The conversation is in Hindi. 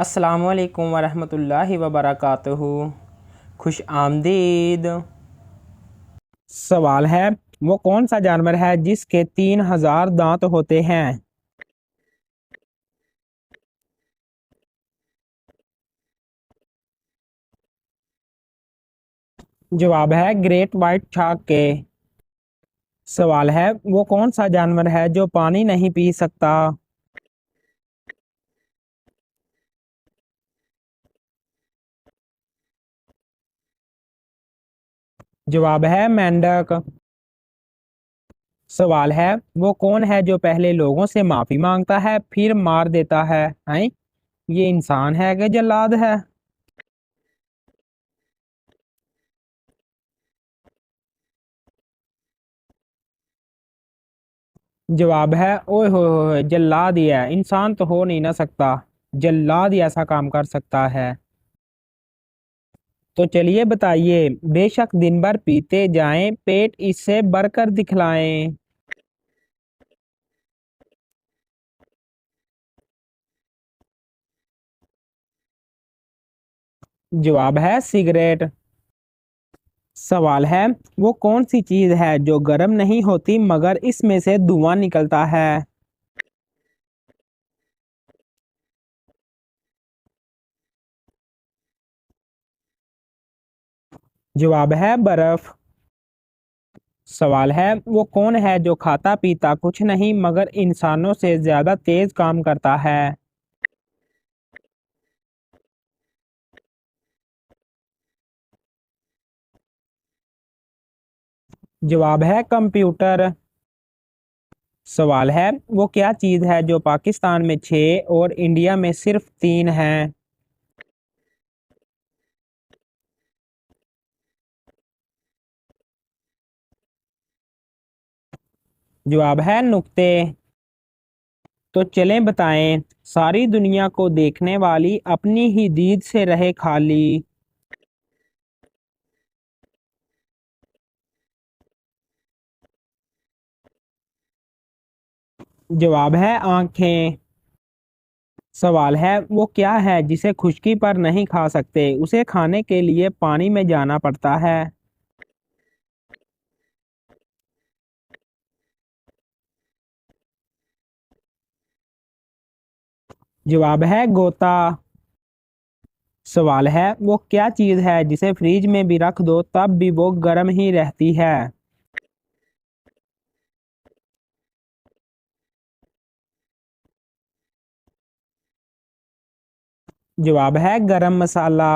अस्सलामुअलैकुम वरहमतुल्लाहि वबरकातुहू। खुश आमदीद। सवाल है, वो कौन सा जानवर है जिसके 3000 दांत होते हैं? जवाब है ग्रेट वाइट शार्क के। सवाल है, वो कौन सा जानवर है जो पानी नहीं पी सकता? जवाब है मेंढक। सवाल है, वो कौन है जो पहले लोगों से माफी मांगता है फिर मार देता है? हैं? ये इंसान है कि जल्लाद है? जवाब है ओए होए जल्लाद ही है, इंसान तो हो नहीं ना सकता। जल्लाद ही ऐसा काम कर सकता है। तो चलिए बताइए, बेशक दिन भर पीते जाएं पेट इससे भरकर दिखलाएं। जवाब है सिगरेट। सवाल है, वो कौन सी चीज है जो गर्म नहीं होती मगर इसमें से धुआं निकलता है? जवाब है बर्फ। सवाल है, वो कौन है जो खाता पीता कुछ नहीं मगर इंसानों से ज्यादा तेज काम करता है? जवाब है कंप्यूटर। सवाल है, वो क्या चीज है जो पाकिस्तान में 6 और इंडिया में सिर्फ 3 है? जवाब है नुक्ते। तो चलें बताएं, सारी दुनिया को देखने वाली अपनी ही दीद से रहे खाली। जवाब है आंखें। सवाल है, वो क्या है जिसे खुश्की पर नहीं खा सकते, उसे खाने के लिए पानी में जाना पड़ता है? जवाब है गोता। सवाल है, वो क्या चीज है जिसे फ्रिज में भी रख दो तब भी वो गर्म ही रहती है? जवाब है गरम मसाला।